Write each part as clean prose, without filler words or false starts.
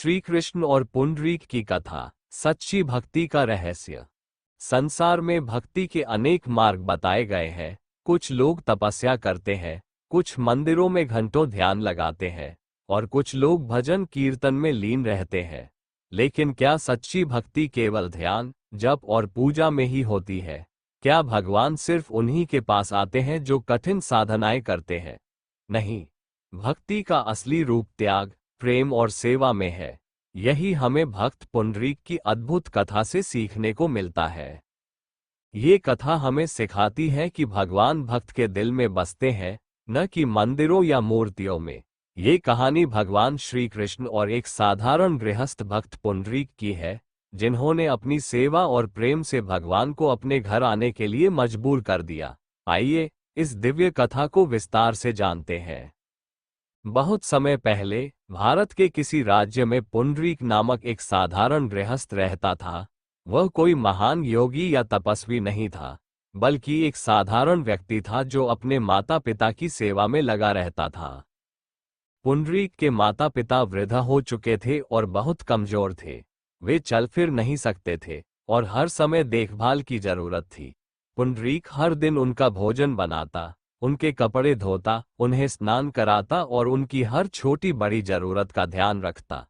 श्री कृष्ण और पुंडरीक की कथा, सच्ची भक्ति का रहस्य। संसार में भक्ति के अनेक मार्ग बताए गए हैं। कुछ लोग तपस्या करते हैं, कुछ मंदिरों में घंटों ध्यान लगाते हैं और कुछ लोग भजन कीर्तन में लीन रहते हैं। लेकिन क्या सच्ची भक्ति केवल ध्यान, जप और पूजा में ही होती है? क्या भगवान सिर्फ उन्हीं के पास आते हैं जो कठिन साधनाएं करते हैं? नहीं, भक्ति का असली रूप त्याग, प्रेम और सेवा में है। यही हमें भक्त पुंडरीक की अद्भुत कथा से सीखने को मिलता है। ये कथा हमें सिखाती है कि भगवान भक्त के दिल में बसते हैं, न कि मंदिरों या मूर्तियों में। ये कहानी भगवान श्री कृष्ण और एक साधारण गृहस्थ भक्त पुंडरीक की है, जिन्होंने अपनी सेवा और प्रेम से भगवान को अपने घर आने के लिए मजबूर कर दिया। आइए इस दिव्य कथा को विस्तार से जानते हैं। बहुत समय पहले भारत के किसी राज्य में पुंडरीक नामक एक साधारण गृहस्थ रहता था। वह कोई महान योगी या तपस्वी नहीं था, बल्कि एक साधारण व्यक्ति था जो अपने माता पिता की सेवा में लगा रहता था। पुंडरीक के माता पिता वृद्ध हो चुके थे और बहुत कमजोर थे। वे चल फिर नहीं सकते थे और हर समय देखभाल की जरूरत थी। पुंडरीक हर दिन उनका भोजन बनाता, उनके कपड़े धोता, उन्हें स्नान कराता और उनकी हर छोटी बड़ी जरूरत का ध्यान रखता।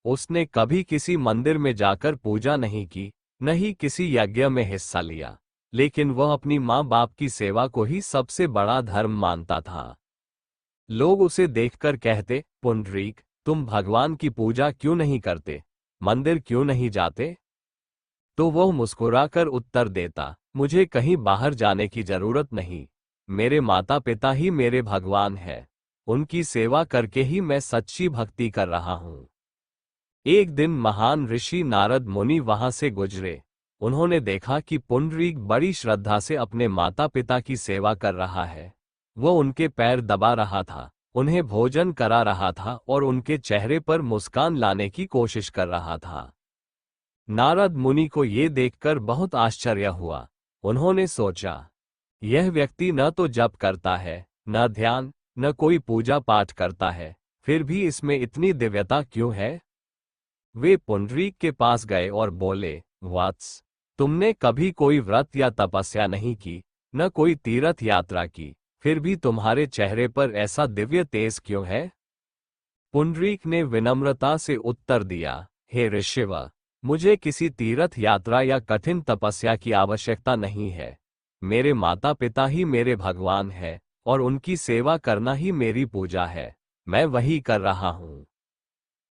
उसने कभी किसी मंदिर में जाकर पूजा नहीं की, न ही किसी यज्ञ में हिस्सा लिया, लेकिन वह अपनी माँ बाप की सेवा को ही सबसे बड़ा धर्म मानता था। लोग उसे देखकर कहते, पुंडरीक, तुम भगवान की पूजा क्यों नहीं करते, मंदिर क्यों नहीं जाते? तो वह मुस्कुराकर उत्तर देता, मुझे कहीं बाहर जाने की जरूरत नहीं। मेरे माता पिता ही मेरे भगवान हैं। उनकी सेवा करके ही मैं सच्ची भक्ति कर रहा हूँ। एक दिन महान ऋषि नारद मुनि वहां से गुजरे। उन्होंने देखा कि पुंडरीक बड़ी श्रद्धा से अपने माता पिता की सेवा कर रहा है। वह उनके पैर दबा रहा था, उन्हें भोजन करा रहा था और उनके चेहरे पर मुस्कान लाने की कोशिश कर रहा था। नारद मुनि को ये देखकर बहुत आश्चर्य हुआ। उन्होंने सोचा, यह व्यक्ति न तो जप करता है, न ध्यान, न कोई पूजा पाठ करता है, फिर भी इसमें इतनी दिव्यता क्यों है? वे पुंडरीक के पास गए और बोले, वत्स, तुमने कभी कोई व्रत या तपस्या नहीं की, न कोई तीर्थ यात्रा की, फिर भी तुम्हारे चेहरे पर ऐसा दिव्य तेज क्यों है? पुंडरीक ने विनम्रता से उत्तर दिया, हे ऋषिव, मुझे किसी तीर्थ यात्रा या कठिन तपस्या की आवश्यकता नहीं है। मेरे माता पिता ही मेरे भगवान हैं और उनकी सेवा करना ही मेरी पूजा है। मैं वही कर रहा हूँ।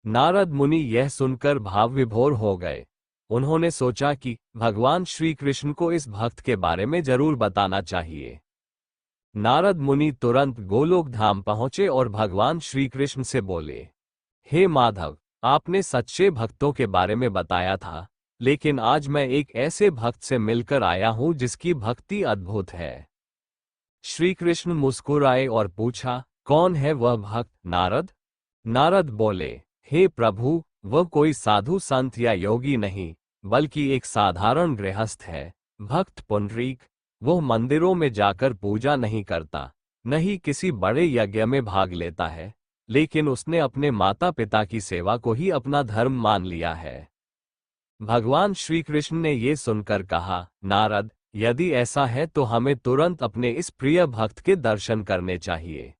नारद मुनि यह सुनकर भाव विभोर हो गए। उन्होंने सोचा कि भगवान श्री कृष्ण को इस भक्त के बारे में जरूर बताना चाहिए। नारद मुनि तुरंत गोलोक धाम पहुंचे और भगवान श्री कृष्ण से बोले, हे माधव, आपने सच्चे भक्तों के बारे में बताया था, लेकिन आज मैं एक ऐसे भक्त से मिलकर आया हूं जिसकी भक्ति अद्भुत है। श्री कृष्ण मुस्कुराए और पूछा, कौन है वह भक्त, नारद? नारद बोले, हे प्रभु, वह कोई साधु संत या योगी नहीं, बल्कि एक साधारण गृहस्थ है, भक्त पुंडरीक। वह मंदिरों में जाकर पूजा नहीं करता, न ही किसी बड़े यज्ञ में भाग लेता है, लेकिन उसने अपने माता पिता की सेवा को ही अपना धर्म मान लिया है। भगवान श्री कृष्ण ने ये सुनकर कहा, नारद, यदि ऐसा है तो हमें तुरंत अपने इस प्रिय भक्त के दर्शन करने चाहिए।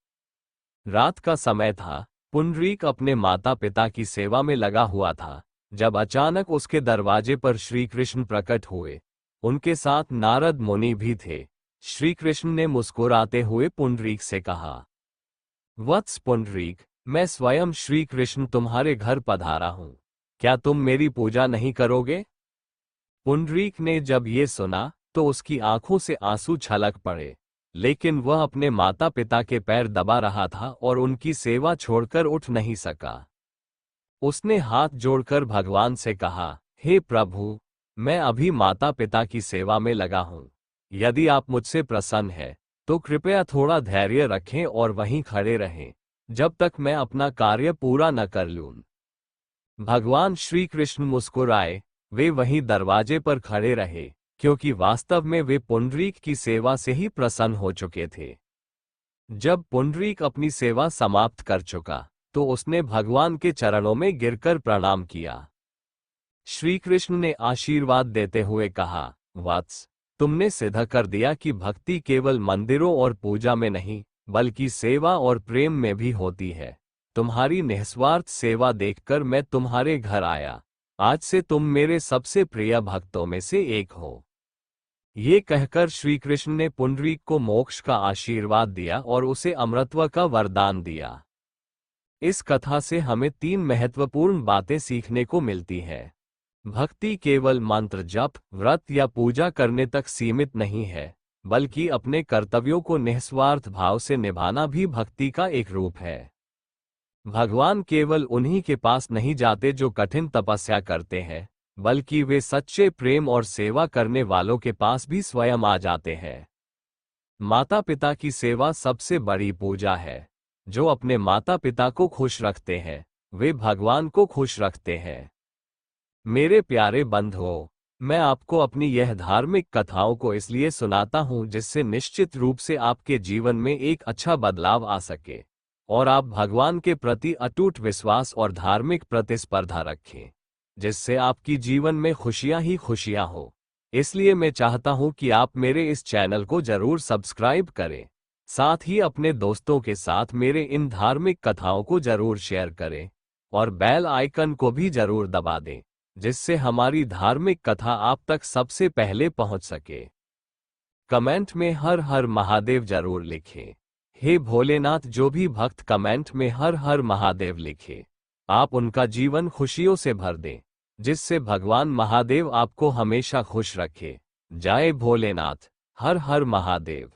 रात का समय था। पुंडरीक अपने माता पिता की सेवा में लगा हुआ था, जब अचानक उसके दरवाजे पर श्री कृष्ण प्रकट हुए। उनके साथ नारद मुनि भी थे। श्री कृष्ण ने मुस्कुराते हुए पुंडरीक से कहा, वत्स पुंडरीक, मैं स्वयं श्री कृष्ण तुम्हारे घर पधारा हूं। क्या तुम मेरी पूजा नहीं करोगे? पुंडरीक ने जब ये सुना तो उसकी आंखों से आंसू छलक पड़े, लेकिन वह अपने माता पिता के पैर दबा रहा था और उनकी सेवा छोड़कर उठ नहीं सका। उसने हाथ जोड़कर भगवान से कहा, हे प्रभु, मैं अभी माता पिता की सेवा में लगा हूं। यदि आप मुझसे प्रसन्न हैं, तो कृपया थोड़ा धैर्य रखें और वहीं खड़े रहें, जब तक मैं अपना कार्य पूरा न कर लूं। भगवान श्री कृष्ण मुस्कुराए। वे वहीं दरवाजे पर खड़े रहे, क्योंकि वास्तव में वे पुंडरीक की सेवा से ही प्रसन्न हो चुके थे। जब पुंडरीक अपनी सेवा समाप्त कर चुका, तो उसने भगवान के चरणों में गिरकर प्रणाम किया। श्री कृष्ण ने आशीर्वाद देते हुए कहा, वत्स, तुमने सिद्ध कर दिया कि भक्ति केवल मंदिरों और पूजा में नहीं, बल्कि सेवा और प्रेम में भी होती है। तुम्हारी निस्वार्थ सेवा देखकर मैं तुम्हारे घर आया। आज से तुम मेरे सबसे प्रिय भक्तों में से एक हो। ये कहकर श्री कृष्ण ने पुंडरीक को मोक्ष का आशीर्वाद दिया और उसे अमरत्व का वरदान दिया। इस कथा से हमें 3 महत्वपूर्ण बातें सीखने को मिलती हैं। भक्ति केवल मंत्र जप, व्रत या पूजा करने तक सीमित नहीं है, बल्कि अपने कर्तव्यों को निस्वार्थ भाव से निभाना भी भक्ति का एक रूप है। भगवान केवल उन्हीं के पास नहीं जाते जो कठिन तपस्या करते हैं, बल्कि वे सच्चे प्रेम और सेवा करने वालों के पास भी स्वयं आ जाते हैं। माता पिता की सेवा सबसे बड़ी पूजा है। जो अपने माता पिता को खुश रखते हैं, वे भगवान को खुश रखते हैं। मेरे प्यारे बंधुओं, मैं आपको अपनी यह धार्मिक कथाओं को इसलिए सुनाता हूं जिससे निश्चित रूप से आपके जीवन में एक अच्छा बदलाव आ सके और आप भगवान के प्रति अटूट विश्वास और धार्मिक प्रतिस्पर्धा रखें, जिससे आपकी जीवन में खुशियां ही खुशियां हो। इसलिए मैं चाहता हूं कि आप मेरे इस चैनल को जरूर सब्सक्राइब करें, साथ ही अपने दोस्तों के साथ मेरे इन धार्मिक कथाओं को जरूर शेयर करें और बेल आइकन को भी जरूर दबा दें, जिससे हमारी धार्मिक कथा आप तक सबसे पहले पहुंच सके। कमेंट में हर हर महादेव जरूर लिखें। हे भोलेनाथ, जो भी भक्त कमेंट में हर हर महादेव लिखे, आप उनका जीवन खुशियों से भर दें, जिससे भगवान महादेव आपको हमेशा खुश रखे। जय भोलेनाथ, हर हर महादेव।